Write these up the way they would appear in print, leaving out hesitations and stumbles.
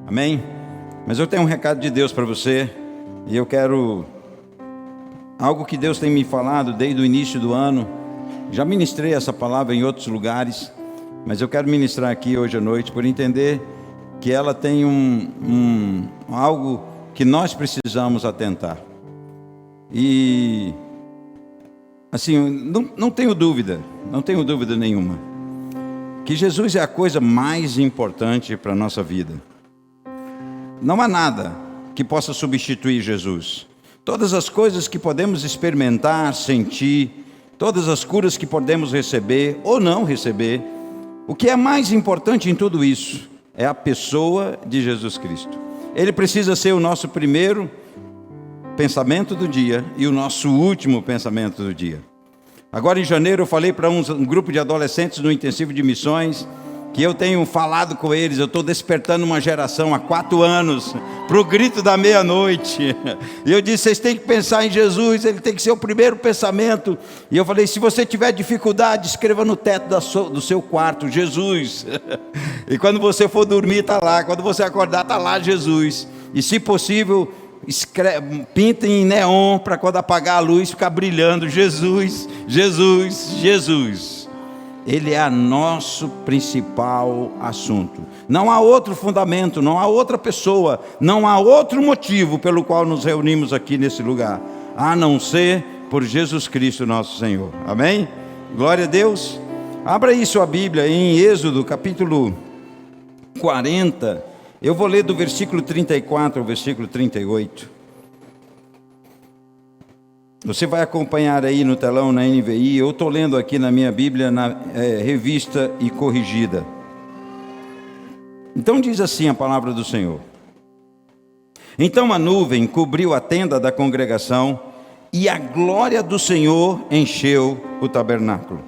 Amém? Mas eu tenho um recado de Deus para você, e eu quero algo que Deus tem me falado desde o início do ano. Já ministrei essa palavra em outros lugares, mas eu quero ministrar aqui hoje à noite por entender que ela tem algo que nós precisamos atentar. E assim, não tenho dúvida nenhuma que Jesus é a coisa mais importante para a nossa vida. Não há nada que possa substituir Jesus. Todas as coisas que podemos experimentar, sentir, todas as curas que podemos receber ou não receber, o que é mais importante em tudo isso é a pessoa de Jesus Cristo. Ele precisa ser o nosso primeiro pensamento do dia e o nosso último pensamento do dia. Agora em janeiro eu falei para um grupo de adolescentes no intensivo de missões, que eu tenho falado com eles, eu estou despertando uma geração há 4 anos, para o grito da meia-noite, e eu disse, vocês têm que pensar em Jesus, ele tem que ser o primeiro pensamento, e eu falei, se você tiver dificuldade, escreva no teto do seu quarto, Jesus, e quando você for dormir está lá, quando você acordar está lá Jesus, e se possível, pinta em neon, para quando apagar a luz, ficar brilhando, Jesus, Jesus, Jesus. Ele é nosso principal assunto. Não há outro fundamento, não há outra pessoa, não há outro motivo pelo qual nos reunimos aqui nesse lugar, a não ser por Jesus Cristo nosso Senhor. Amém? Glória a Deus. Abra aí sua Bíblia em Êxodo capítulo 40. Eu vou ler do versículo 34 ao versículo 38. Você vai acompanhar aí no telão, na NVI, eu estou lendo aqui na minha Bíblia, na revista e corrigida. Então diz assim a palavra do Senhor. Então a nuvem cobriu a tenda da congregação, e a glória do Senhor encheu o tabernáculo.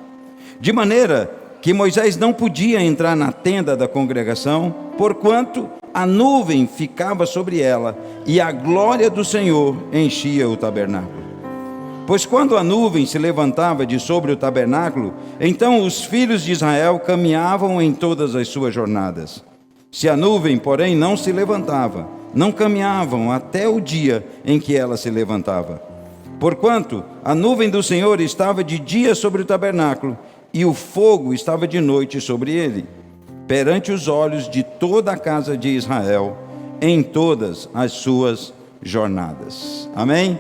De maneira que Moisés não podia entrar na tenda da congregação, porquanto a nuvem ficava sobre ela, e a glória do Senhor enchia o tabernáculo. Pois quando a nuvem se levantava de sobre o tabernáculo, então os filhos de Israel caminhavam em todas as suas jornadas. Se a nuvem, porém, não se levantava, não caminhavam até o dia em que ela se levantava. Porquanto a nuvem do Senhor estava de dia sobre o tabernáculo, e o fogo estava de noite sobre ele, perante os olhos de toda a casa de Israel, em todas as suas jornadas. Amém?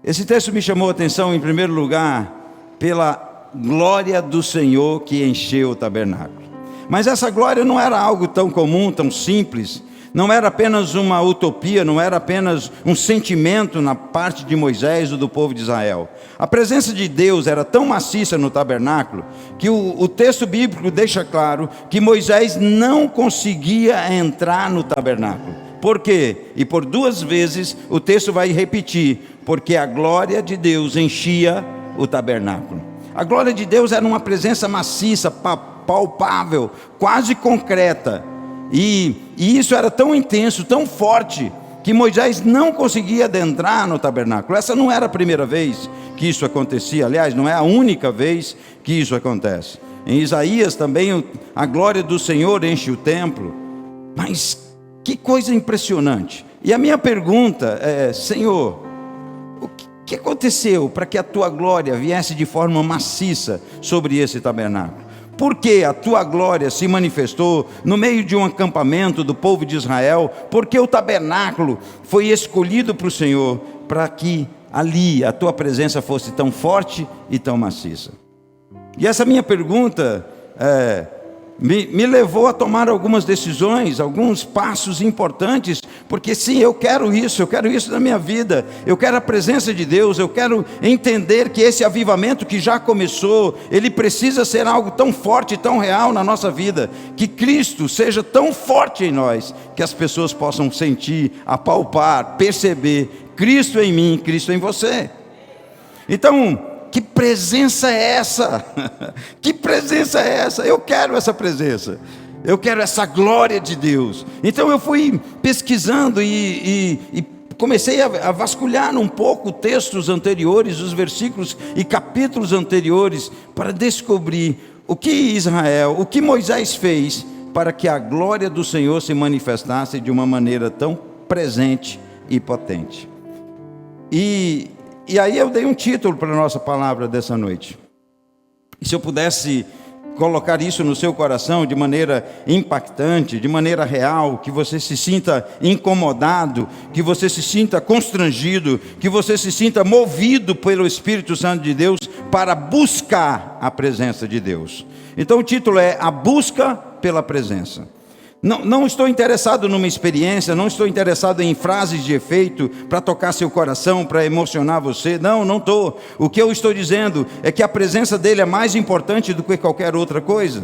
Esse texto me chamou a atenção, em primeiro lugar, pela glória do Senhor que encheu o tabernáculo. Mas essa glória não era algo tão comum, tão simples, não era apenas uma utopia, não era apenas um sentimento na parte de Moisés ou do povo de Israel. A presença de Deus era tão maciça no tabernáculo, que o texto bíblico deixa claro que Moisés não conseguia entrar no tabernáculo. Por quê? E por 2 vezes o texto vai repetir, porque a glória de Deus enchia o tabernáculo. A glória de Deus era uma presença maciça, palpável, quase concreta. E isso era tão intenso, tão forte, que Moisés não conseguia adentrar no tabernáculo. Essa não era a primeira vez que isso acontecia, aliás, não é a única vez que isso acontece. Em Isaías também a glória do Senhor enche o templo. Mas que coisa impressionante. E a minha pergunta é, Senhor, o que aconteceu para que a tua glória viesse de forma maciça sobre esse tabernáculo? Por que a tua glória se manifestou no meio de um acampamento do povo de Israel? Porque o tabernáculo foi escolhido para o Senhor, para que ali a tua presença fosse tão forte e tão maciça. E essa minha pergunta me levou a tomar algumas decisões, alguns passos importantes, porque sim, eu quero isso na minha vida, eu quero a presença de Deus, eu quero entender que esse avivamento que já começou, ele precisa ser algo tão forte, tão real na nossa vida, que Cristo seja tão forte em nós, que as pessoas possam sentir, apalpar, perceber, Cristo em mim, Cristo em você. Então, que presença é essa? Que presença é essa? Eu quero essa presença. Eu quero essa glória de Deus. Então eu fui pesquisando e comecei a vasculhar um pouco textos anteriores, os versículos e capítulos anteriores, para descobrir o que Israel, o que Moisés fez para que a glória do Senhor se manifestasse de uma maneira tão presente e potente. E aí eu dei um título para a nossa palavra dessa noite. E se eu pudesse colocar isso no seu coração de maneira impactante, de maneira real, que você se sinta incomodado, que você se sinta constrangido, que você se sinta movido pelo Espírito Santo de Deus para buscar a presença de Deus. Então o título é A Busca pela Presença. Não estou interessado numa experiência, não estou interessado em frases de efeito para tocar seu coração, para emocionar você. Não estou. O que eu estou dizendo é que a presença dele é mais importante do que qualquer outra coisa.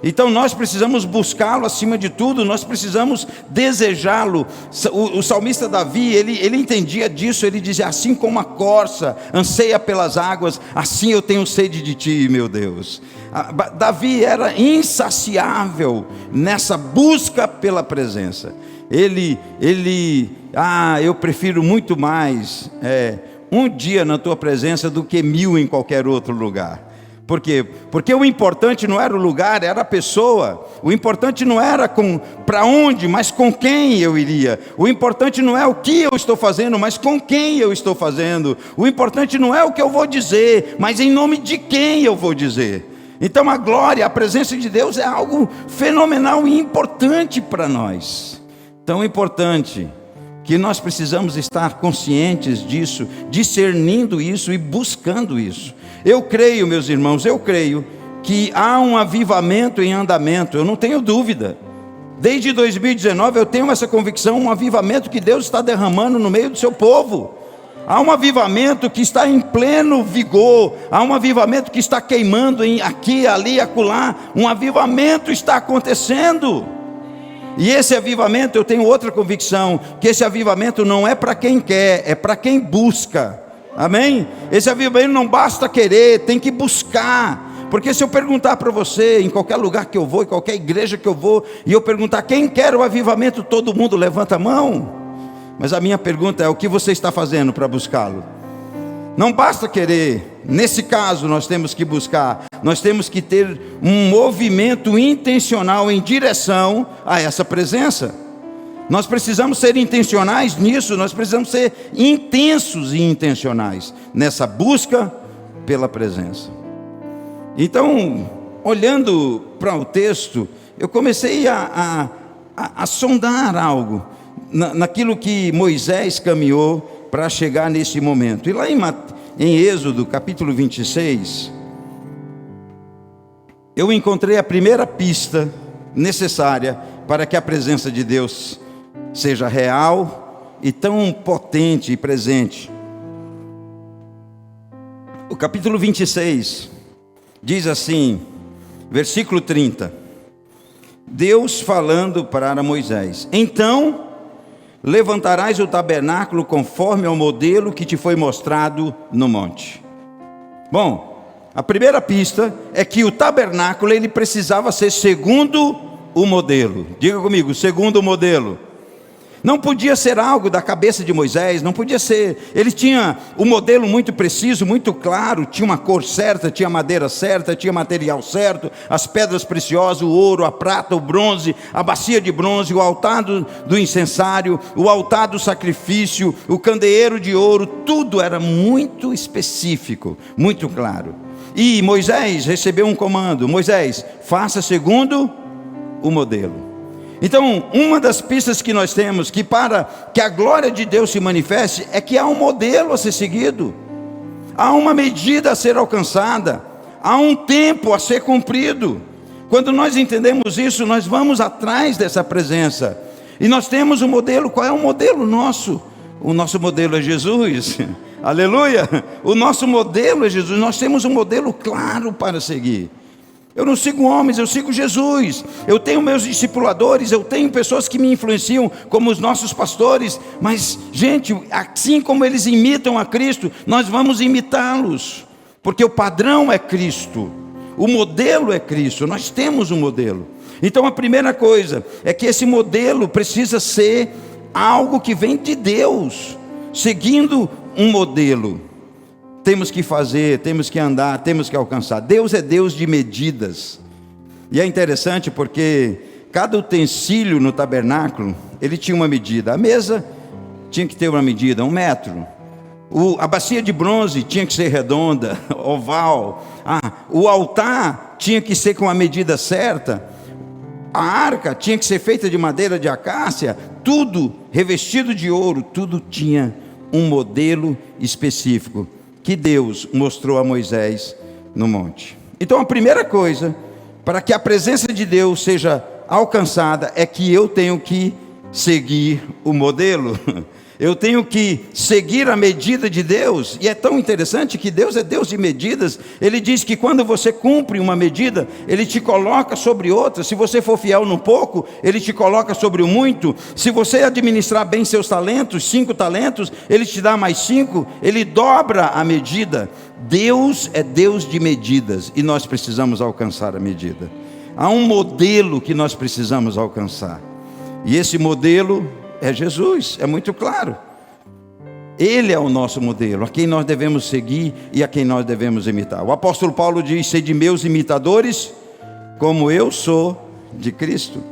Então nós precisamos buscá-lo acima de tudo, nós precisamos desejá-lo. O salmista Davi, ele entendia disso, ele dizia: assim como a corça anseia pelas águas, assim eu tenho sede de ti, meu Deus. Davi era insaciável nessa busca pela presença. Eu prefiro muito mais um dia na tua presença do que 1000 em qualquer outro lugar. Por quê? Porque o importante não era o lugar, era a pessoa. O importante não era para onde, mas com quem eu iria. O importante não é o que eu estou fazendo, mas com quem eu estou fazendo. O importante não é o que eu vou dizer, mas em nome de quem eu vou dizer. Então a glória, a presença de Deus é algo fenomenal e importante para nós. Tão importante que nós precisamos estar conscientes disso, discernindo isso e buscando isso. Eu creio, meus irmãos, que há um avivamento em andamento, eu não tenho dúvida. Desde 2019 eu tenho essa convicção, um avivamento que Deus está derramando no meio do seu povo. Há um avivamento que está em pleno vigor, há um avivamento que está queimando aqui, ali, acolá. Um avivamento está acontecendo. E esse avivamento, eu tenho outra convicção, que esse avivamento não é para quem quer, é para quem busca. Amém? Esse avivamento não basta querer, tem que buscar. Porque se eu perguntar para você, em qualquer lugar que eu vou, em qualquer igreja que eu vou, e eu perguntar quem quer o avivamento, todo mundo levanta a mão. Mas a minha pergunta é: o que você está fazendo para buscá-lo? Não basta querer. Nesse caso nós temos que buscar, nós temos que ter um movimento intencional em direção a essa presença. Nós precisamos ser intencionais nisso, nós precisamos ser intensos e intencionais nessa busca pela presença. Então, olhando para o texto, eu comecei a sondar algo naquilo que Moisés caminhou para chegar nesse momento. E lá em Êxodo, capítulo 26, eu encontrei a primeira pista necessária para que a presença de Deus seja real e tão potente e presente. O capítulo 26 diz assim, versículo 30, Deus falando para Moisés: então levantarás o tabernáculo conforme ao modelo que te foi mostrado no monte. Bom, a primeira pista é que o tabernáculo ele precisava ser segundo o modelo. Diga comigo, segundo o modelo. Não podia ser algo da cabeça de Moisés, não podia ser. Ele tinha um modelo muito preciso, muito claro, tinha uma cor certa, tinha madeira certa, tinha material certo, as pedras preciosas, o ouro, a prata, o bronze, a bacia de bronze, o altar do incensário, o altar do sacrifício, o candeeiro de ouro, tudo era muito específico, muito claro. E Moisés recebeu um comando: Moisés, faça segundo o modelo. Então, uma das pistas que nós temos, que para que a glória de Deus se manifeste, é que há um modelo a ser seguido, há uma medida a ser alcançada, há um tempo a ser cumprido. Quando nós entendemos isso, nós vamos atrás dessa presença, e nós temos um modelo. Qual é o modelo nosso? O nosso modelo é Jesus, aleluia, o nosso modelo é Jesus, nós temos um modelo claro para seguir. Eu não sigo homens, eu sigo Jesus. Eu tenho meus discipuladores, eu tenho pessoas que me influenciam, como os nossos pastores. Mas, gente, assim como eles imitam a Cristo, nós vamos imitá-los, porque o padrão é Cristo, o modelo é Cristo, nós temos um modelo. Então a primeira coisa é que esse modelo precisa ser algo que vem de Deus, seguindo um modelo. Temos que fazer, temos que andar, temos que alcançar. Deus é Deus de medidas. E é interessante porque cada utensílio no tabernáculo, ele tinha uma medida. A mesa tinha que ter uma medida, 1 metro. A bacia de bronze tinha que ser redonda, oval. O altar tinha que ser com a medida certa. A arca tinha que ser feita de madeira de acácia. Tudo revestido de ouro, tudo tinha um modelo específico que Deus mostrou a Moisés no monte. Então a primeira coisa, para que a presença de Deus seja alcançada, é que eu tenho que seguir o modelo. Eu tenho que seguir a medida de Deus. E é tão interessante que Deus é Deus de medidas. Ele diz que quando você cumpre uma medida, Ele te coloca sobre outra. Se você for fiel no pouco, Ele te coloca sobre o muito. Se você administrar bem seus talentos, 5 talentos, Ele te dá mais 5. Ele dobra a medida. Deus é Deus de medidas, e nós precisamos alcançar a medida. Há um modelo que nós precisamos alcançar, e esse modelo é Jesus, é muito claro. Ele é o nosso modelo, a quem nós devemos seguir e a quem nós devemos imitar. O apóstolo Paulo diz: sede meus imitadores, como eu sou de Cristo.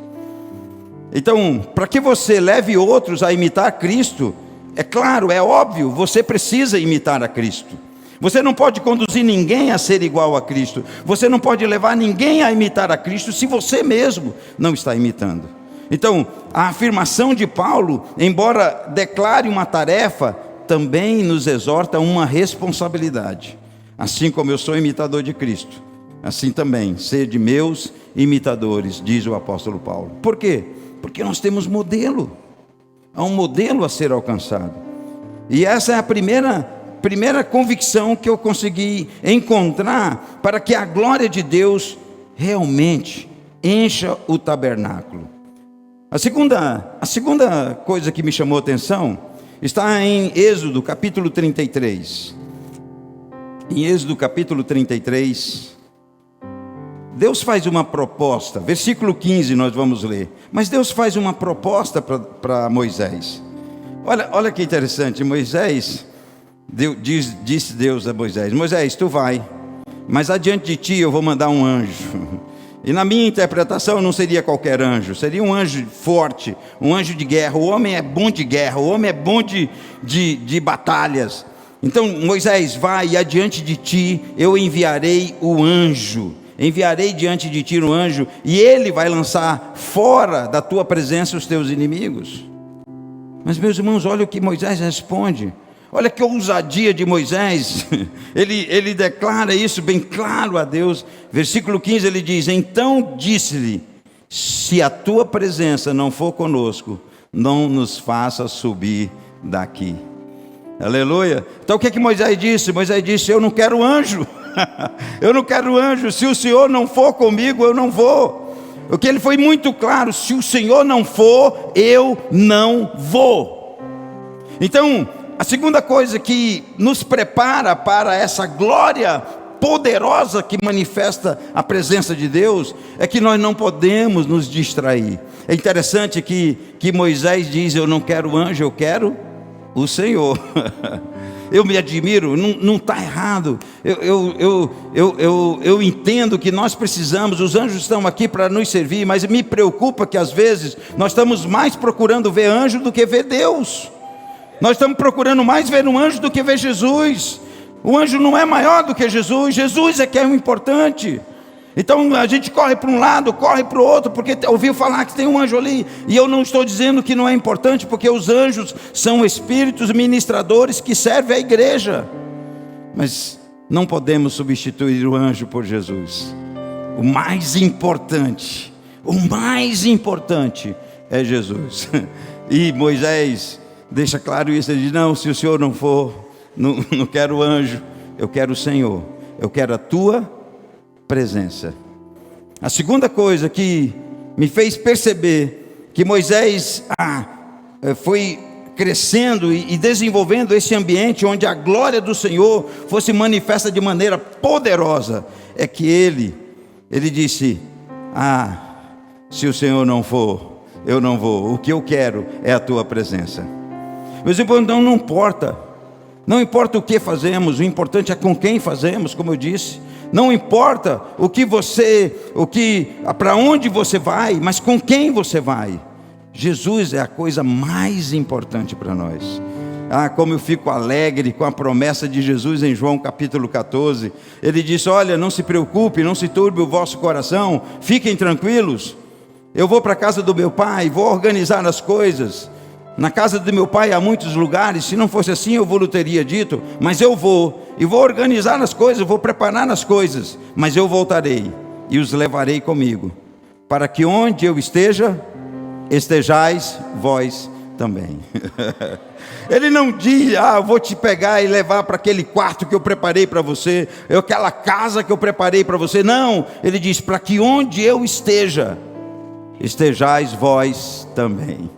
Então, para que você leve outros a imitar Cristo, é claro, é óbvio, você precisa imitar a Cristo. Você não pode conduzir ninguém a ser igual a Cristo. Você não pode levar ninguém a imitar a Cristo se você mesmo não está imitando. Então, a afirmação de Paulo, embora declare uma tarefa, também nos exorta a uma responsabilidade. Assim como eu sou imitador de Cristo, assim também sede meus imitadores, diz o apóstolo Paulo. Por quê? Porque nós temos modelo. Há um modelo a ser alcançado. E essa é a primeira convicção que eu consegui encontrar para que a glória de Deus realmente encha o tabernáculo. A segunda coisa que me chamou a atenção está em Êxodo capítulo 33. Em Êxodo capítulo 33, Deus faz uma proposta, versículo 15 nós vamos ler. Mas Deus faz uma proposta para Moisés. Olha que interessante, Moisés, disse Deus a Moisés: Moisés, tu vai, mas adiante de ti eu vou mandar um anjo. E na minha interpretação não seria qualquer anjo, seria um anjo forte, um anjo de guerra. O homem é bom de guerra, o homem é bom de batalhas. Então Moisés, vai, e adiante de ti eu enviarei o anjo. Enviarei diante de ti um anjo, e ele vai lançar fora da tua presença os teus inimigos. Mas meus irmãos, olha o que Moisés responde. Olha que ousadia de Moisés. Ele declara isso bem claro a Deus. Versículo 15 ele diz: então disse-lhe: se a tua presença não for conosco, não nos faça subir daqui. Aleluia. Então o que Moisés disse? Moisés disse: eu não quero anjo. Eu não quero anjo. Se o Senhor não for comigo, eu não vou. O que ele foi muito claro: se o Senhor não for, eu não vou. Então, a segunda coisa que nos prepara para essa glória poderosa que manifesta a presença de Deus é que nós não podemos nos distrair. É interessante que Moisés diz: eu não quero anjo, eu quero o Senhor. Eu me admiro, não está errado. Eu entendo que nós precisamos, os anjos estão aqui para nos servir, mas me preocupa que às vezes nós estamos mais procurando ver anjo do que ver Deus. Nós estamos procurando mais ver um anjo do que ver Jesus. O anjo não é maior do que Jesus. Jesus é que é o importante. Então a gente corre para um lado, corre para o outro, porque ouviu falar que tem um anjo ali. E eu não estou dizendo que não é importante, porque os anjos são espíritos ministradores que servem à igreja. Mas não podemos substituir o anjo por Jesus. O mais importante é Jesus. E Moisés deixa claro isso. Ele diz: não, se o Senhor não for, não quero anjo, eu quero o Senhor, eu quero a tua presença. A segunda coisa que me fez perceber que Moisés foi crescendo e desenvolvendo esse ambiente onde a glória do Senhor fosse manifesta de maneira poderosa, é que ele disse: se o Senhor não for, eu não vou. O que eu quero é a tua presença. Meus irmãos, não importa o que fazemos, o importante é com quem fazemos, como eu disse. Não importa para onde você vai, mas com quem você vai. Jesus é a coisa mais importante para nós. Como eu fico alegre com a promessa de Jesus em João capítulo 14. Ele disse: olha, não se preocupe, não se turbe o vosso coração, fiquem tranquilos. Eu vou para a casa do meu pai, vou organizar as coisas. Na casa do meu pai há muitos lugares, se não fosse assim eu vou teria dito, mas eu vou, e vou organizar as coisas, vou preparar as coisas, mas eu voltarei, e os levarei comigo, para que onde eu esteja, estejais vós também. Ele não diz: eu vou te pegar e levar para aquele quarto que eu preparei para você, aquela casa que eu preparei para você. Não, ele diz: para que onde eu esteja, estejais vós também.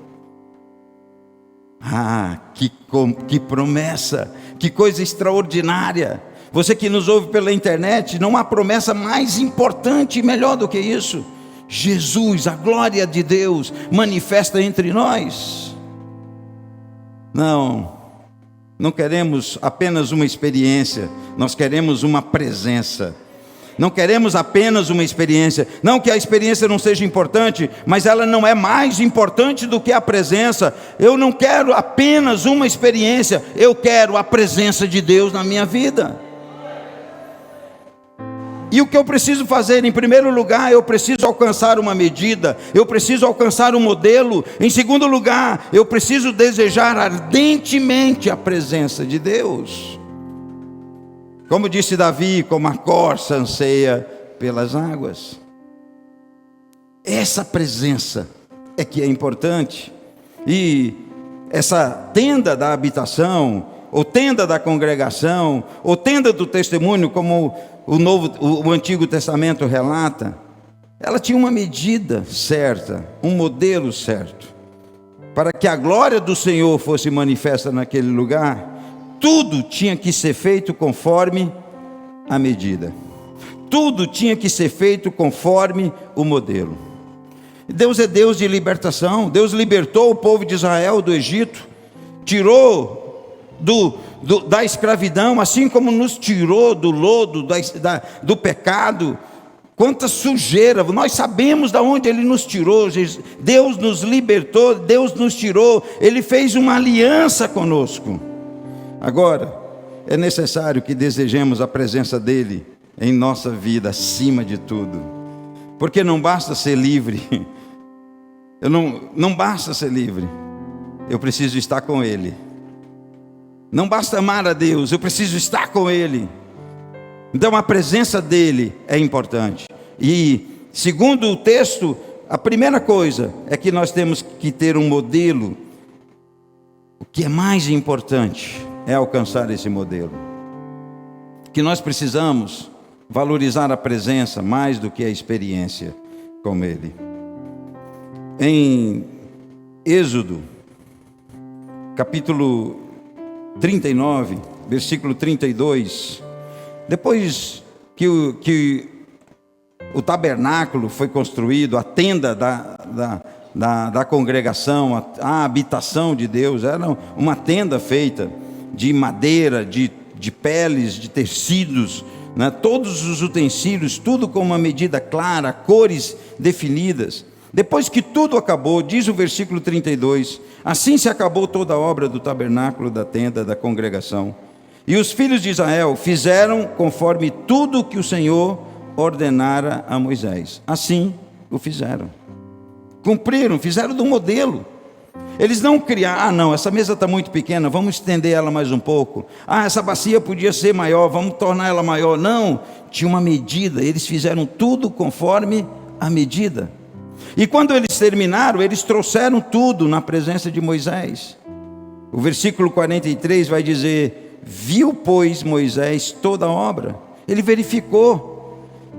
Que promessa, que coisa extraordinária. Você que nos ouve pela internet, não há promessa mais importante e melhor do que isso. Jesus, a glória de Deus, manifesta entre nós. Não queremos apenas uma experiência, nós queremos uma presença. Não queremos apenas uma experiência. Não que a experiência não seja importante, mas ela não é mais importante do que a presença. Eu não quero apenas uma experiência, eu quero a presença de Deus na minha vida. E o que eu preciso fazer? Em primeiro lugar, eu preciso alcançar uma medida, eu preciso alcançar um modelo. Em segundo lugar, eu preciso desejar ardentemente a presença de Deus. Como disse Davi, como a corça anseia pelas águas. Essa presença é que é importante. E essa tenda da habitação, ou tenda da congregação, ou tenda do testemunho, como o Antigo Testamento relata, ela tinha uma medida certa, um modelo certo. Para que a glória do Senhor fosse manifesta naquele lugar, tudo tinha que ser feito conforme a medida. Tudo tinha que ser feito conforme o modelo. Deus é Deus de libertação. Deus libertou o povo de Israel do Egito, tirou da escravidão, assim como nos tirou do lodo, do pecado. Quanta sujeira, nós sabemos de onde Ele nos tirou. Deus nos libertou, Deus nos tirou, Ele fez uma aliança conosco. Agora, é necessário que desejemos a presença dEle em nossa vida, acima de tudo. Porque não basta ser livre. Não basta ser livre. Eu preciso estar com Ele. Não basta amar a Deus, eu preciso estar com Ele. Então a presença dEle é importante. E segundo o texto, a primeira coisa é que nós temos que ter um modelo. O que é mais importante é alcançar esse modelo. Que nós precisamos valorizar a presença mais do que a experiência com Ele. Em Êxodo, capítulo 39, versículo 32, depois que o tabernáculo foi construído, a tenda da congregação, a habitação de Deus, era uma tenda feita de madeira, de peles, de tecidos, né? Todos os utensílios, tudo com uma medida clara, cores definidas. Depois que tudo acabou, diz o versículo 32, assim se acabou toda a obra do tabernáculo, da tenda, da congregação. E os filhos de Israel fizeram conforme tudo que o Senhor ordenara a Moisés. Assim o fizeram. Cumpriram, fizeram do modelo. Eles não criaram, essa mesa está muito pequena, vamos estender ela mais um pouco. Essa bacia podia ser maior, vamos tornar ela maior. Não, tinha uma medida, eles fizeram tudo conforme a medida. E quando eles terminaram, eles trouxeram tudo na presença de Moisés. O versículo 43 vai dizer: viu, pois, Moisés toda a obra. Ele verificou.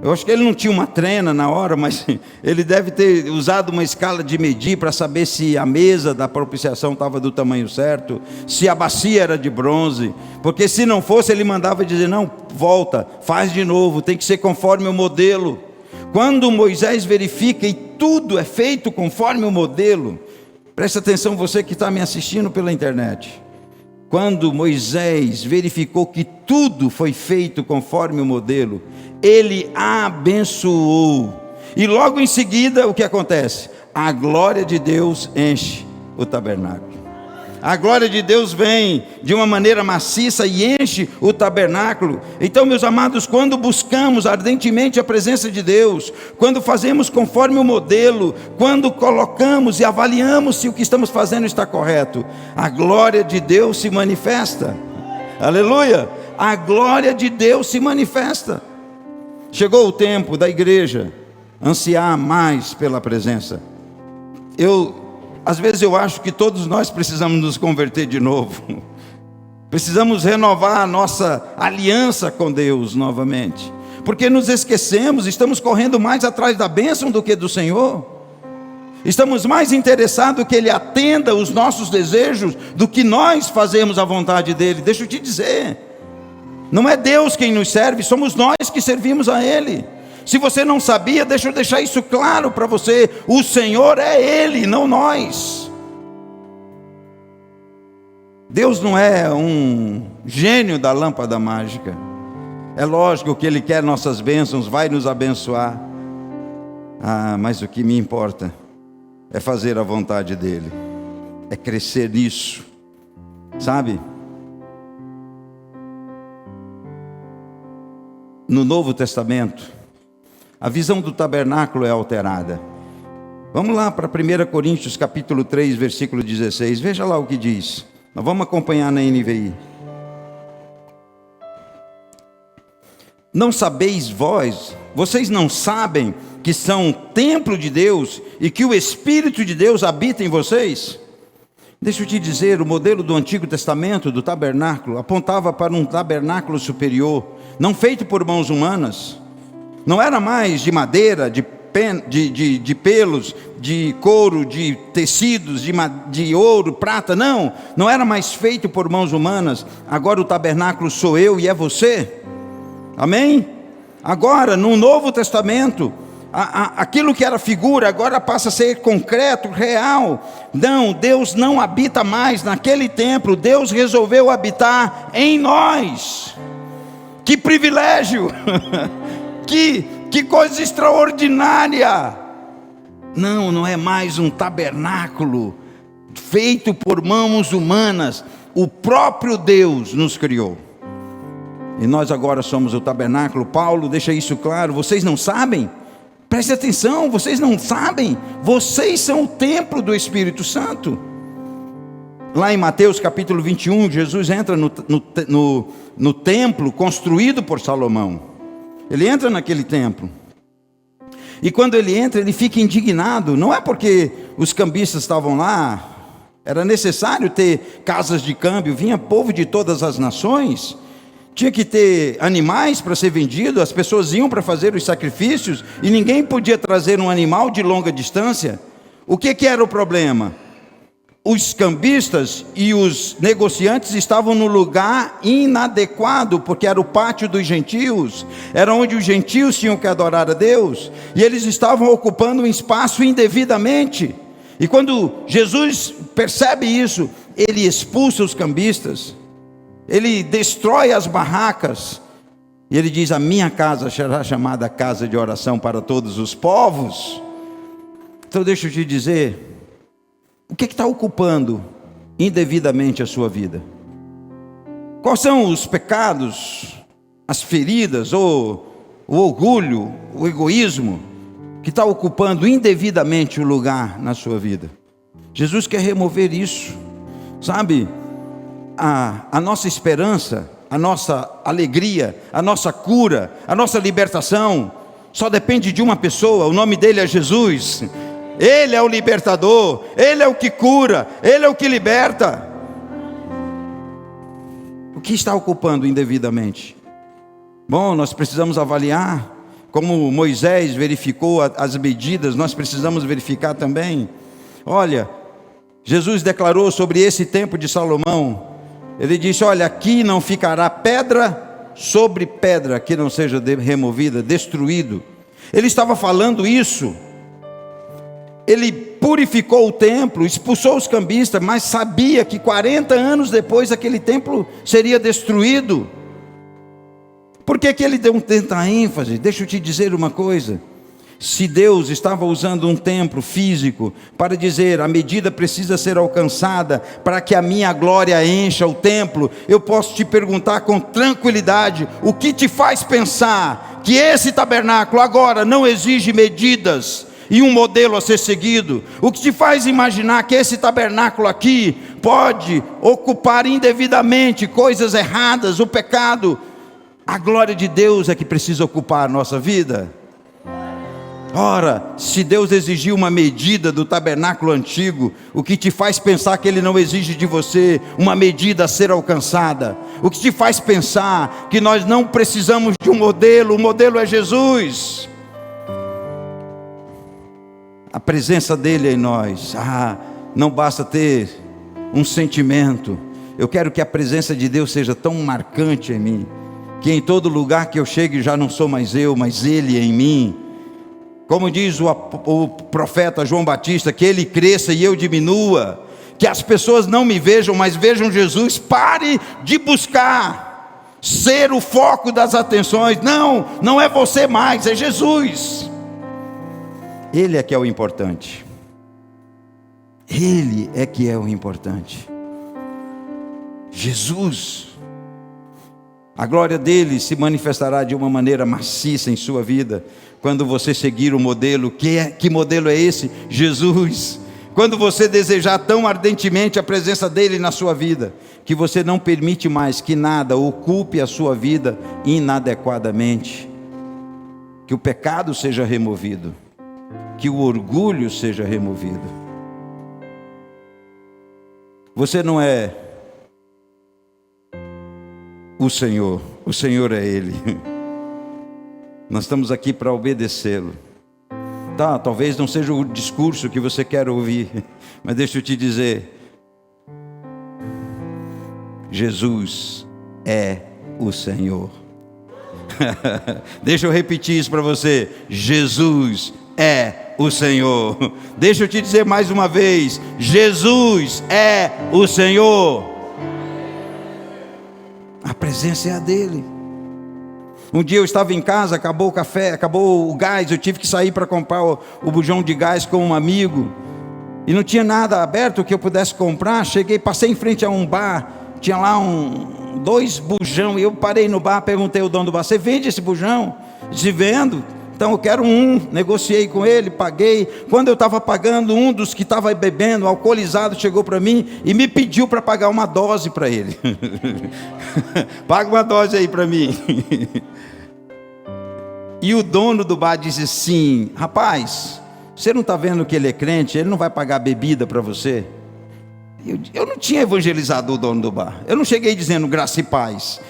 Eu acho que ele não tinha uma trena na hora, mas ele deve ter usado uma escala de medir para saber se a mesa da propiciação estava do tamanho certo, se a bacia era de bronze, porque se não fosse, ele mandava dizer: não, volta, faz de novo, tem que ser conforme o modelo. Quando Moisés verifica e tudo é feito conforme o modelo, presta atenção você que está me assistindo pela internet, quando Moisés verificou que tudo foi feito conforme o modelo, ele abençoou. E logo em seguida, o que acontece? A glória de Deus enche o tabernáculo. A glória de Deus vem de uma maneira maciça e enche o tabernáculo. Então, meus amados, quando buscamos ardentemente a presença de Deus, quando fazemos conforme o modelo, quando colocamos e avaliamos se o que estamos fazendo está correto, a glória de Deus se manifesta. Aleluia! A glória de Deus se manifesta. Chegou o tempo da igreja ansiar mais pela presença. Às vezes eu acho que todos nós precisamos nos converter de novo. Precisamos renovar a nossa aliança com Deus novamente. Porque nos esquecemos, estamos correndo mais atrás da bênção do que do Senhor. Estamos mais interessados que Ele atenda os nossos desejos do que nós fazemos a vontade dEle. Deixa eu te dizer, não é Deus quem nos serve, somos nós que servimos a Ele. Se você não sabia, deixa eu deixar isso claro para você: o Senhor é Ele, não nós. Deus não é um gênio da lâmpada mágica. É lógico que Ele quer nossas bênçãos, vai nos abençoar. Mas o que me importa é fazer a vontade dEle, é crescer nisso, sabe? No Novo Testamento, a visão do tabernáculo é alterada. Vamos lá para 1 Coríntios capítulo 3, versículo 16. Veja lá o que diz. Nós vamos acompanhar na NVI. Não sabeis vocês não sabem que são templo de Deus e que o Espírito de Deus habita em vocês? Deixa eu te dizer, o modelo do Antigo Testamento, do tabernáculo, apontava para um tabernáculo superior, não feito por mãos humanas. Não era mais de madeira, de pelos, de couro, de tecidos, de ouro, prata, não era mais feito por mãos humanas. Agora o tabernáculo sou eu e é você, amém? Agora no Novo Testamento, aquilo que era figura agora passa a ser concreto, real. Não, Deus não habita mais naquele templo, Deus resolveu habitar em nós. Que privilégio! Que coisa extraordinária! Não é mais um tabernáculo feito por mãos humanas. O próprio Deus nos criou. E nós agora somos o tabernáculo. Paulo deixa isso claro. Vocês não sabem? Preste atenção, vocês não sabem? Vocês são o templo do Espírito Santo. Lá em Mateus capítulo 21, Jesus entra no templo construído por Salomão. Ele entra naquele templo. E quando ele entra, ele fica indignado. Não é porque os cambistas estavam lá. Era necessário ter casas de câmbio. Vinha povo de todas as nações. Tinha que ter animais para ser vendido. As pessoas iam para fazer os sacrifícios. E ninguém podia trazer um animal de longa distância. O que era o problema? Os cambistas e os negociantes estavam no lugar inadequado, porque era o pátio dos gentios, era onde os gentios tinham que adorar a Deus, e eles estavam ocupando um espaço indevidamente. E quando Jesus percebe isso, ele expulsa os cambistas, ele destrói as barracas, e ele diz: a minha casa será chamada casa de oração para todos os povos. Então deixa eu te dizer, o que está ocupando indevidamente a sua vida? Quais são os pecados, as feridas, ou o orgulho, o egoísmo, que está ocupando indevidamente o lugar na sua vida? Jesus quer remover isso, sabe? A nossa esperança, a nossa alegria, a nossa cura, a nossa libertação, só depende de uma pessoa. O nome dele é Jesus. Ele é o libertador, Ele é o que cura, Ele é o que liberta. O que está ocupando indevidamente? Bom, nós precisamos avaliar, como Moisés verificou as medidas, nós precisamos verificar também. Olha, Jesus declarou sobre esse templo de Salomão, Ele disse: olha, aqui não ficará pedra sobre pedra que não seja removida, destruído. Ele estava falando isso. Ele purificou o templo, expulsou os cambistas, mas sabia que 40 anos depois aquele templo seria destruído. Por que ele deu tanta ênfase? Deixa eu te dizer uma coisa. Se Deus estava usando um templo físico para dizer a medida precisa ser alcançada para que a minha glória encha o templo, eu posso te perguntar com tranquilidade: o que te faz pensar que esse tabernáculo agora não exige medidas e um modelo a ser seguido? O que te faz imaginar que esse tabernáculo aqui pode ocupar indevidamente coisas erradas, o pecado? A glória de Deus é que precisa ocupar a nossa vida. Ora, se Deus exigiu uma medida do tabernáculo antigo, o que te faz pensar que Ele não exige de você uma medida a ser alcançada? O que te faz pensar que nós não precisamos de um modelo? O modelo é Jesus. A presença dEle em nós. Não basta ter um sentimento. Eu quero que a presença de Deus seja tão marcante em mim, que em todo lugar que eu chegue já não sou mais eu, mas Ele em mim. Como diz o profeta João Batista, que ele cresça e eu diminua, que as pessoas não me vejam, mas vejam Jesus. Pare de buscar ser o foco das atenções. Não é você mais, é Jesus. Ele é que é o importante. Ele é que é o importante. Jesus. A glória dele se manifestará de uma maneira maciça em sua vida quando você seguir o modelo. Que modelo é esse? Jesus. Quando você desejar tão ardentemente a presença dele na sua vida, que você não permite mais que nada ocupe a sua vida inadequadamente. Que o pecado seja removido, que o orgulho seja removido. Você não é o Senhor é Ele. Nós estamos aqui para obedecê-lo. Talvez não seja o discurso que você quer ouvir, mas deixa eu te dizer, Jesus é o Senhor. Deixa eu repetir isso para você: Jesus é o Senhor. Deixa eu te dizer mais uma vez: Jesus é o Senhor. A presença é a dele. Um dia eu estava em casa, acabou o café, acabou o gás, eu tive que sair para comprar o bujão de gás com um amigo, e não tinha nada aberto que eu pudesse comprar. Passei em frente a um bar, tinha lá dois bujão, e eu parei no bar, perguntei ao dono do bar: você vende esse bujão? Disse: vendo. Então eu quero um. Negociei com ele, paguei. Quando eu estava pagando, um dos que estava bebendo, alcoolizado, chegou para mim e me pediu para pagar uma dose para ele. Paga uma dose aí para mim. E o dono do bar disse assim: rapaz, você não está vendo que ele é crente? Ele não vai pagar bebida para você? Eu não tinha evangelizado o dono do bar. Eu não cheguei dizendo graça e paz.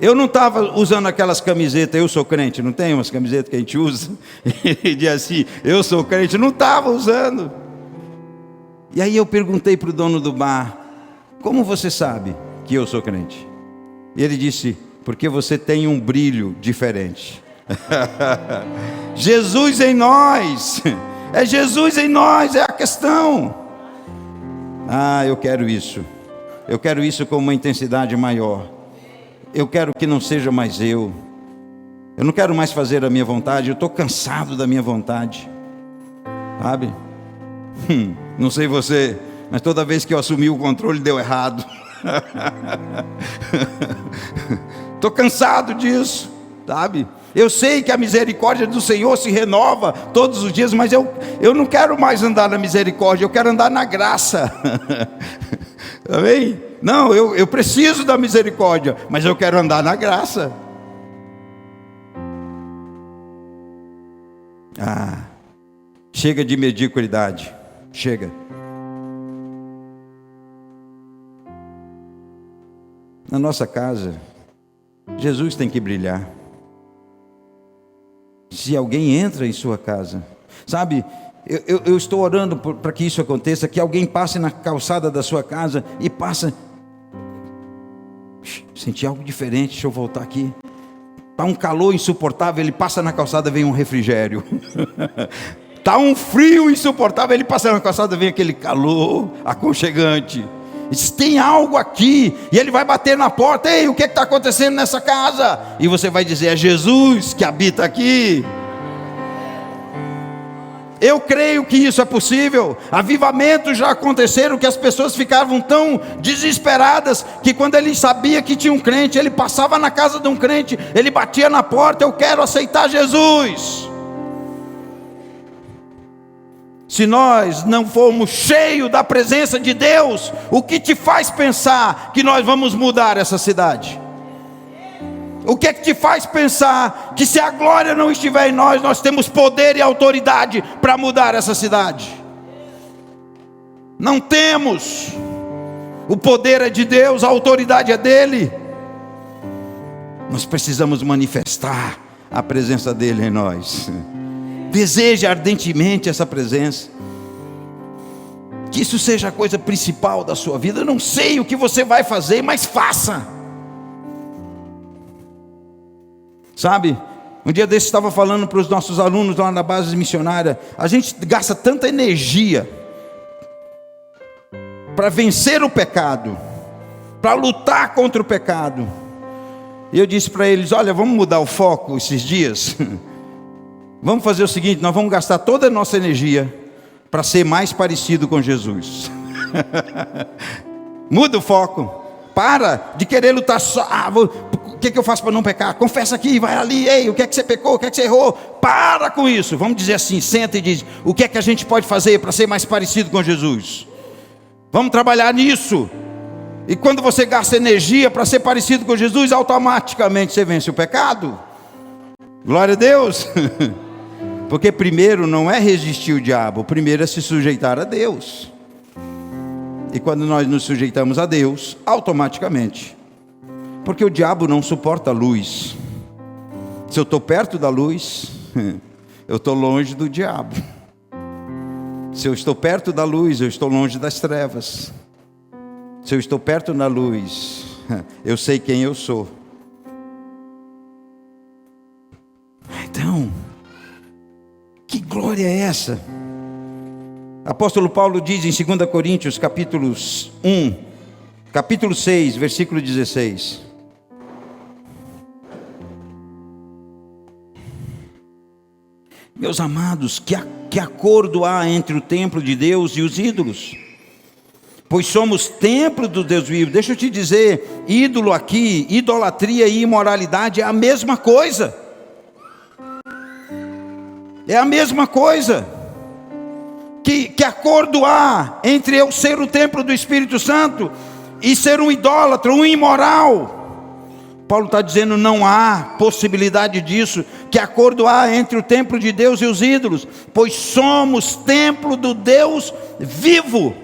Eu não estava usando aquelas camisetas, eu sou crente. Não tem umas camisetas que a gente usa e diz assim, eu sou crente? Não estava usando. E aí eu perguntei para o dono do bar: como você sabe que eu sou crente? E ele disse: porque você tem um brilho diferente. Jesus em nós. É Jesus em nós, é a questão. Eu quero isso. Eu quero isso com uma intensidade maior. Eu quero que não seja mais eu. Eu não quero mais fazer a minha vontade. Eu estou cansado da minha vontade. Sabe? Não sei você, mas toda vez que eu assumi o controle deu errado. Estou cansado disso. Sabe? Eu sei que a misericórdia do Senhor se renova todos os dias, mas eu não quero mais andar na misericórdia, eu quero andar na graça. Amém? Não, eu preciso da misericórdia, mas eu quero andar na graça. Chega de mediocridade. Chega. Na nossa casa, Jesus tem que brilhar. Se alguém entra em sua casa, sabe, eu estou orando para que isso aconteça, que alguém passe na calçada da sua casa e passa, senti algo diferente, deixa eu voltar aqui, está um calor insuportável, ele passa na calçada, vem um refrigério. Está um frio insuportável, ele passa na calçada, vem aquele calor aconchegante. Diz, tem algo aqui, e ele vai bater na porta, ei, o que está acontecendo nessa casa? E você vai dizer, é Jesus que habita aqui. Eu creio que isso é possível. Avivamentos já aconteceram, que as pessoas ficavam tão desesperadas, que quando ele sabia que tinha um crente, ele passava na casa de um crente, ele batia na porta, eu quero aceitar Jesus. Se nós não formos cheios da presença de Deus, o que te faz pensar que nós vamos mudar essa cidade? O que é que te faz pensar que se a glória não estiver em nós, nós temos poder e autoridade para mudar essa cidade? Não temos. O poder é de Deus, a autoridade é dele. Nós precisamos manifestar a presença dele em nós. Deseje ardentemente essa presença. Que isso seja a coisa principal da sua vida. Eu não sei o que você vai fazer, mas faça. Sabe, um dia desse estava falando para os nossos alunos lá na base missionária, a gente gasta tanta energia para vencer o pecado, para lutar contra o pecado. E eu disse para eles, olha, vamos mudar o foco esses dias. Vamos fazer o seguinte, nós vamos gastar toda a nossa energia para ser mais parecido com Jesus. Muda o foco. Para de querer lutar só. O que eu faço para não pecar? Confessa aqui, vai ali. Ei, o que é que você pecou? O que é que você errou? Para com isso. Vamos dizer assim, senta e diz, o que é que a gente pode fazer para ser mais parecido com Jesus? Vamos trabalhar nisso. E quando você gasta energia para ser parecido com Jesus, automaticamente você vence o pecado. Glória a Deus. Porque primeiro não é resistir o diabo, primeiro é se sujeitar a Deus. E quando nós nos sujeitamos a Deus, automaticamente, porque o diabo não suporta a luz. Se eu estou perto da luz, eu estou longe do diabo. Se eu estou perto da luz, eu estou longe das trevas. Se eu estou perto da luz, eu sei quem eu sou. Então, que glória é essa? Apóstolo Paulo diz em 2 Coríntios capítulo 6, versículo 16. Meus amados, que acordo há entre o templo de Deus e os ídolos? Pois somos templo do Deus vivo. Deixa eu te dizer, ídolo aqui, idolatria e imoralidade é a mesma coisa. É a mesma coisa. Que acordo há entre eu ser o templo do Espírito Santo e ser um idólatra, um imoral? Paulo está dizendo, não há possibilidade disso. Que acordo há entre o templo de Deus e os ídolos? Pois somos templo do Deus vivo.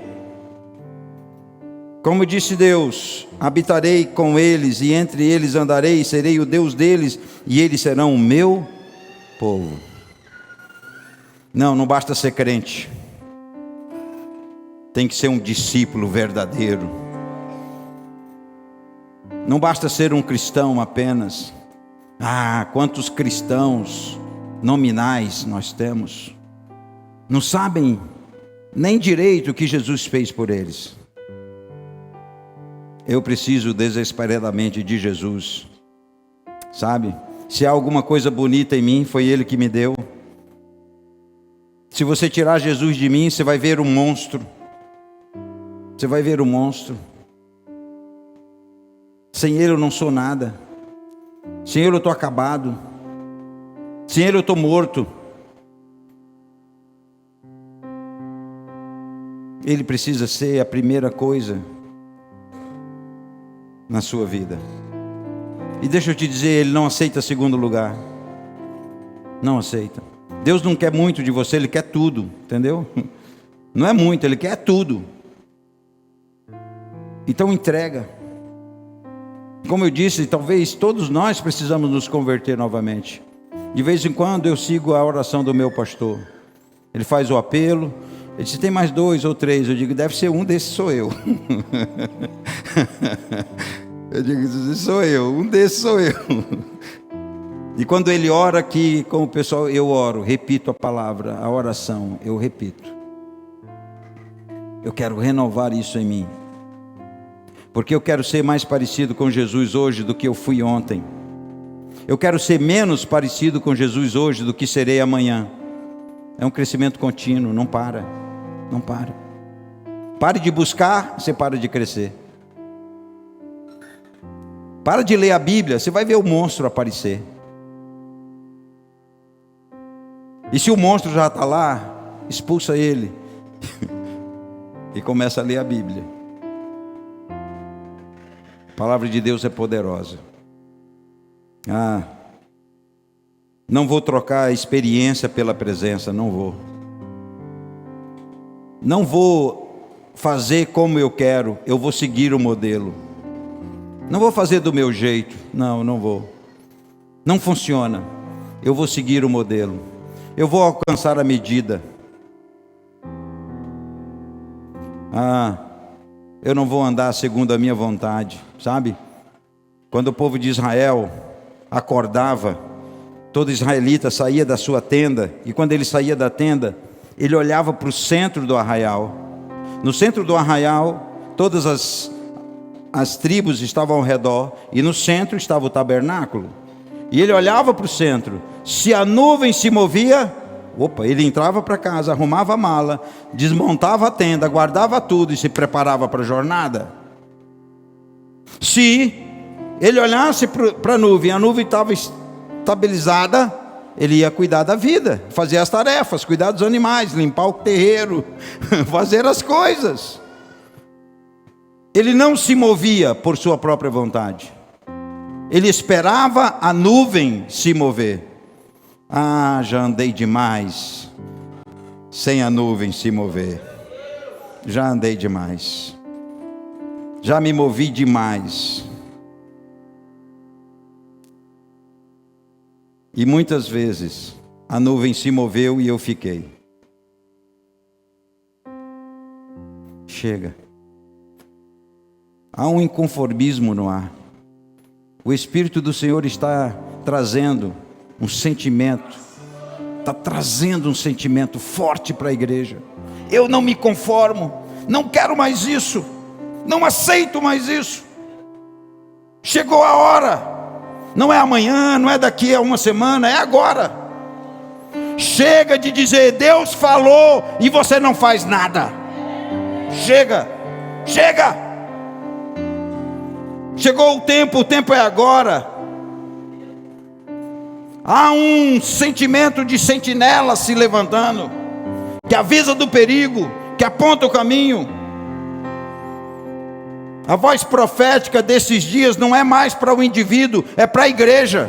Como disse Deus, habitarei com eles e entre eles andarei, serei o Deus deles e eles serão o meu povo. Não basta ser crente. Tem que ser um discípulo verdadeiro. Não basta ser um cristão apenas. Quantos cristãos nominais nós temos. Não sabem nem direito o que Jesus fez por eles. Eu preciso desesperadamente de Jesus. Sabe? Se há alguma coisa bonita em mim, foi Ele que me deu. Se você tirar Jesus de mim, você vai ver um monstro. Você vai ver um monstro. Sem Ele eu não sou nada. Sem Ele eu estou acabado. Sem Ele eu estou morto. Ele precisa ser a primeira coisa na sua vida. E deixa eu te dizer, Ele não aceita segundo lugar. Não aceita. Deus não quer muito de você, Ele quer tudo, entendeu? Não é muito, Ele quer tudo. Então entrega. Como eu disse, talvez todos nós precisamos nos converter novamente. De vez em quando eu sigo a oração do meu pastor. Ele faz o apelo. Ele disse, tem mais 2 ou 3. Eu digo, deve ser um desses sou eu. Eu digo, sou eu. Um desses sou eu. E quando ele ora aqui com o pessoal, eu oro, repito a palavra, a oração, eu repito. Eu quero renovar isso em mim. Porque eu quero ser mais parecido com Jesus hoje do que eu fui ontem. Eu quero ser menos parecido com Jesus hoje do que serei amanhã. É um crescimento contínuo, não para. Não para. Pare de buscar, você para de crescer. Para de ler a Bíblia, você vai ver o monstro aparecer. E se o monstro já está lá, expulsa ele. E começa a ler a Bíblia. A palavra de Deus é poderosa. Não vou trocar a experiência pela presença, não vou. Não vou fazer como eu quero, eu vou seguir o modelo. Não vou fazer do meu jeito, não vou. Não funciona, eu vou seguir o modelo. Eu vou alcançar a medida. Eu não vou andar segundo a minha vontade, sabe? Quando o povo de Israel acordava, todo israelita saía da sua tenda, e quando ele saía da tenda, ele olhava para o centro do arraial. No centro do arraial, todas as tribos estavam ao redor, e no centro estava o tabernáculo. E ele olhava para o centro. Se a nuvem se movia, ele entrava para casa, arrumava a mala, desmontava a tenda, guardava tudo e se preparava para a jornada. Se ele olhasse para a nuvem estava estabilizada, ele ia cuidar da vida, fazer as tarefas, cuidar dos animais, limpar o terreiro, fazer as coisas. Ele não se movia por sua própria vontade. Ele esperava a nuvem se mover. Já andei demais sem a nuvem se mover. Já andei demais. Já me movi demais. E muitas vezes a nuvem se moveu e eu fiquei. Chega. Há um inconformismo no ar. O Espírito do Senhor está trazendo um sentimento, está trazendo um sentimento forte para a igreja. Eu não me conformo, não quero mais isso, não aceito mais isso. Chegou a hora, não é amanhã, não é daqui a uma semana, é agora. Chega de dizer, Deus falou e você não faz nada. Chega. Chegou o tempo é agora. Há um sentimento de sentinela se levantando, que avisa do perigo, que aponta o caminho. A voz profética desses dias não é mais para o indivíduo, é para a igreja.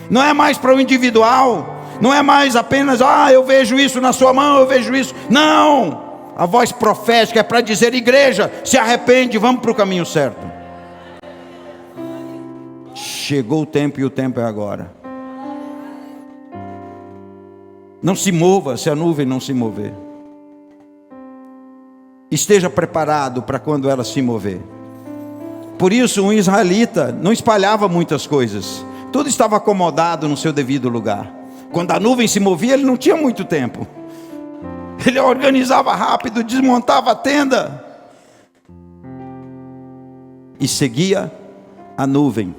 Não é mais para o individual, não é mais apenas, eu vejo isso na sua mão, eu vejo isso. Não, a voz profética é para dizer, igreja, se arrepende, vamos para o caminho certo. Chegou o tempo e o tempo é agora. Não se mova se a nuvem não se mover. Esteja preparado para quando ela se mover. Por isso um israelita não espalhava muitas coisas. Tudo estava acomodado no seu devido lugar. Quando a nuvem se movia, ele não tinha muito tempo. Ele organizava rápido, desmontava a tenda e seguia a nuvem.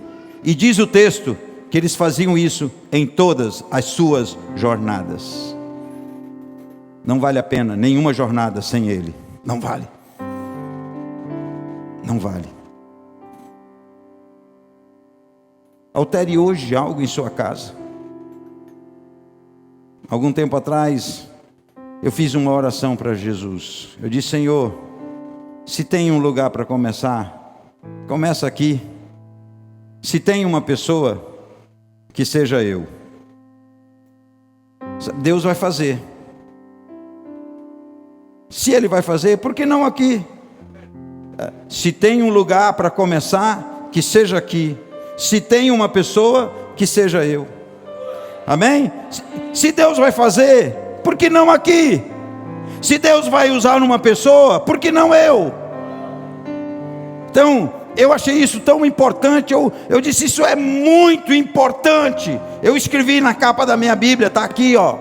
E diz o texto que eles faziam isso em todas as suas jornadas. Não vale a pena nenhuma jornada sem ele. Não vale. Não vale. Altere hoje algo em sua casa. Algum tempo atrás, eu fiz uma oração para Jesus. Eu disse, Senhor, se tem um lugar para começar, começa aqui. Se tem uma pessoa, que seja eu. Deus vai fazer. Se Ele vai fazer, por que não aqui? Se tem um lugar para começar, que seja aqui. Se tem uma pessoa, que seja eu. Amém? Se Deus vai fazer, por que não aqui? Se Deus vai usar uma pessoa, por que não eu? Então, eu achei isso tão importante, eu disse, isso é muito importante. Eu escrevi na capa da minha Bíblia, está aqui, ó.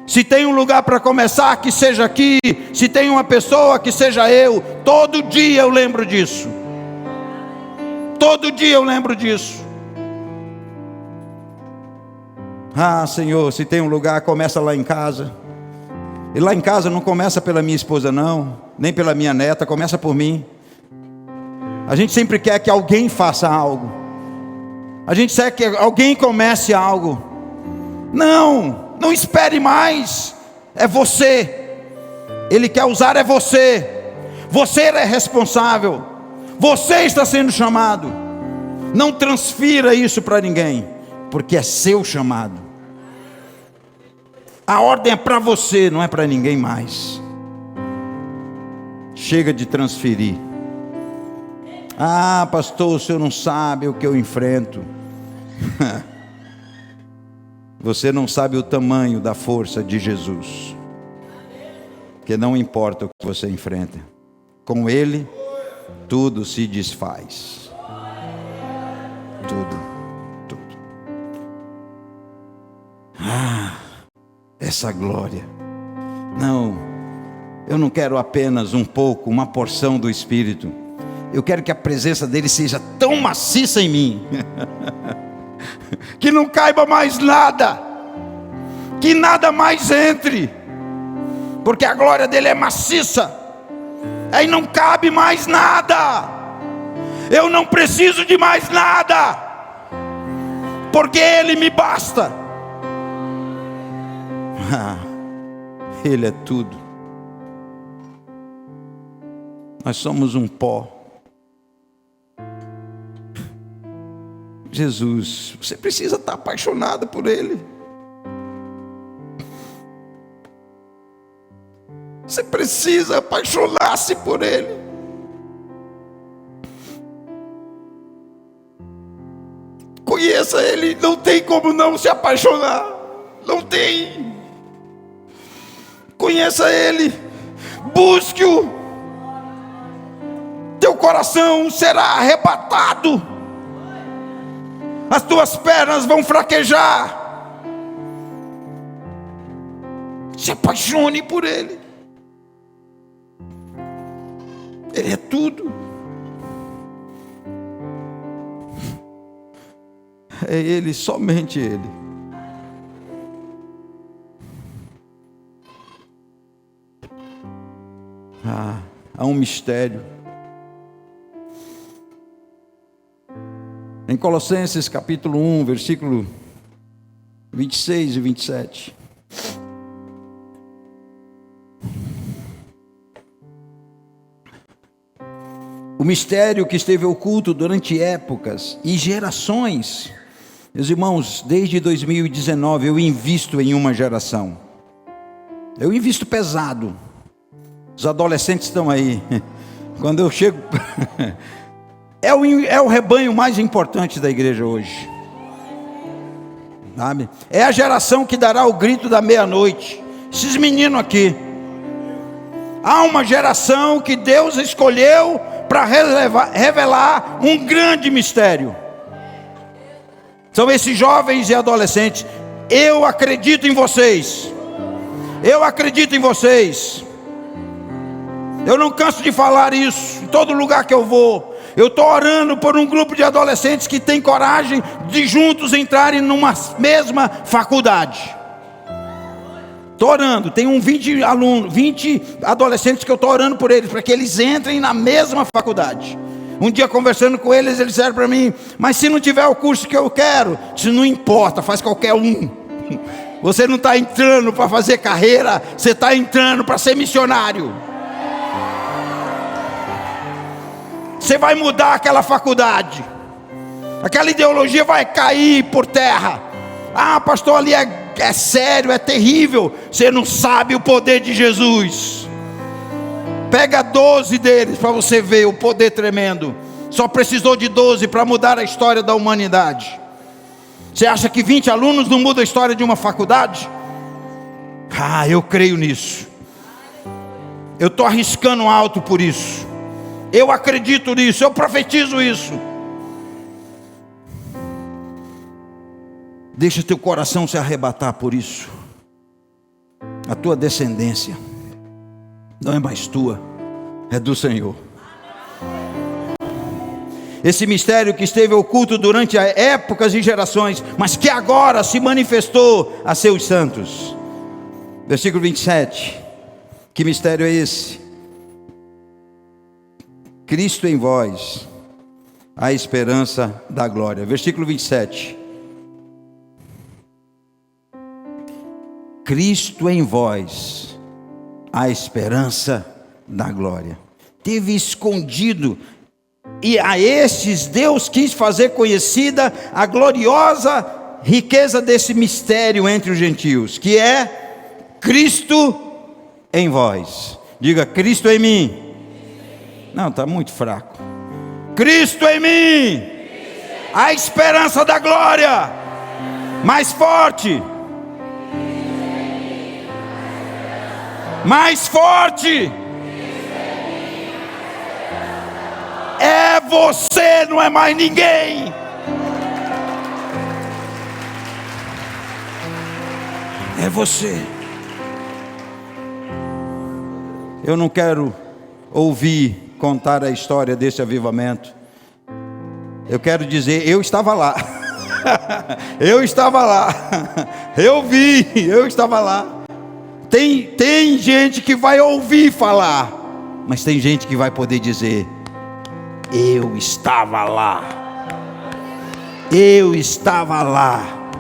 Se tem um lugar para começar, que seja aqui. Se tem uma pessoa, que seja eu. Todo dia eu lembro disso. Todo dia eu lembro disso. Ah, Senhor, se tem um lugar, começa lá em casa. E lá em casa não começa pela minha esposa não, nem pela minha neta, começa por mim. A gente sempre quer que alguém faça algo. A gente quer que alguém comece algo. Não espere mais. É você. Ele quer usar é você. Você é responsável. Você está sendo chamado. Não transfira isso para ninguém, porque é seu chamado. A ordem é para você, não é para ninguém mais. Chega de transferir. Ah, pastor, o senhor não sabe o que eu enfrento. Você não sabe o tamanho da força de Jesus. Porque não importa o que você enfrenta, com Ele tudo se desfaz. Tudo. Essa glória. Não, eu não quero apenas um pouco, uma porção do Espírito. Eu quero que a presença dele seja tão maciça em mim que não caiba mais nada, que nada mais entre, porque a glória dele é maciça, aí não cabe mais nada. Eu não preciso de mais nada, porque ele me basta. Ele é tudo. Nós somos um pó. Jesus, você precisa estar apaixonado por Ele. Você precisa apaixonar-se por Ele. Conheça Ele, não tem como não se apaixonar. Não tem. Conheça Ele, busque-o. Teu coração será arrebatado. As tuas pernas vão fraquejar. Se apaixone por Ele. Ele é tudo. É Ele, somente Ele. Há um mistério. Em Colossenses capítulo 1, versículo 26 e 27. O mistério que esteve oculto durante épocas e gerações. Meus irmãos, desde 2019 eu invisto em uma geração. Eu invisto pesado. Os adolescentes estão aí. Quando eu chego... É o rebanho mais importante da igreja hoje. Sabe? É a geração que dará o grito da meia-noite. Esses meninos aqui. Há uma geração que Deus escolheu para revelar um grande mistério. São esses jovens e adolescentes. Eu acredito em vocês. Eu acredito em vocês. Eu não canso de falar isso em todo lugar que eu vou. Eu estou orando por um grupo de adolescentes que tem coragem de juntos entrarem numa mesma faculdade. Estou orando, tem 20 alunos, 20 adolescentes que eu estou orando por eles, para que eles entrem na mesma faculdade. Um dia conversando com eles, eles disseram para mim: mas se não tiver o curso que eu quero? Isso não importa, faz qualquer um. Você não está entrando para fazer carreira, você está entrando para ser missionário. Você vai mudar aquela faculdade. Aquela ideologia vai cair por terra. Ah, pastor, ali é sério, é terrível. Você não sabe o poder de Jesus. Pega 12 deles para você ver o poder tremendo. Só precisou de 12 para mudar a história da humanidade. Você acha que 20 alunos não mudam a história de uma faculdade? Ah, eu creio nisso. Eu estou arriscando alto por isso. Eu acredito nisso, eu profetizo isso. Deixa teu coração se arrebatar por isso. A tua descendência não é mais tua, é do Senhor. Esse mistério que esteve oculto durante épocas e gerações, mas que agora se manifestou a seus santos. Versículo 27. Que mistério é esse? Cristo em vós, a esperança da glória. Versículo 27. Cristo em vós, a esperança da glória. Teve escondido, e a estes Deus quis fazer conhecida a gloriosa riqueza desse mistério entre os gentios, que é Cristo em vós. Diga: Cristo em mim. Não, está muito fraco. Cristo em mim, a esperança da glória. Mais forte. Mais forte. É você, não é mais ninguém. É você. Eu não quero ouvir contar a história desse avivamento. Eu quero dizer, eu estava lá. Eu estava lá. Eu vi, eu estava lá. Tem gente que vai ouvir falar, mas tem gente que vai poder dizer: eu estava lá. Eu estava lá.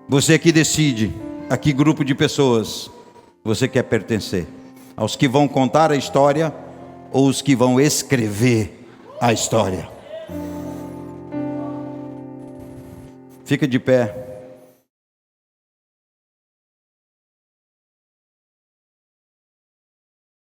Você que decide a que grupo de pessoas você quer pertencer: aos que vão contar a história ou os que vão escrever a história? Fica de pé.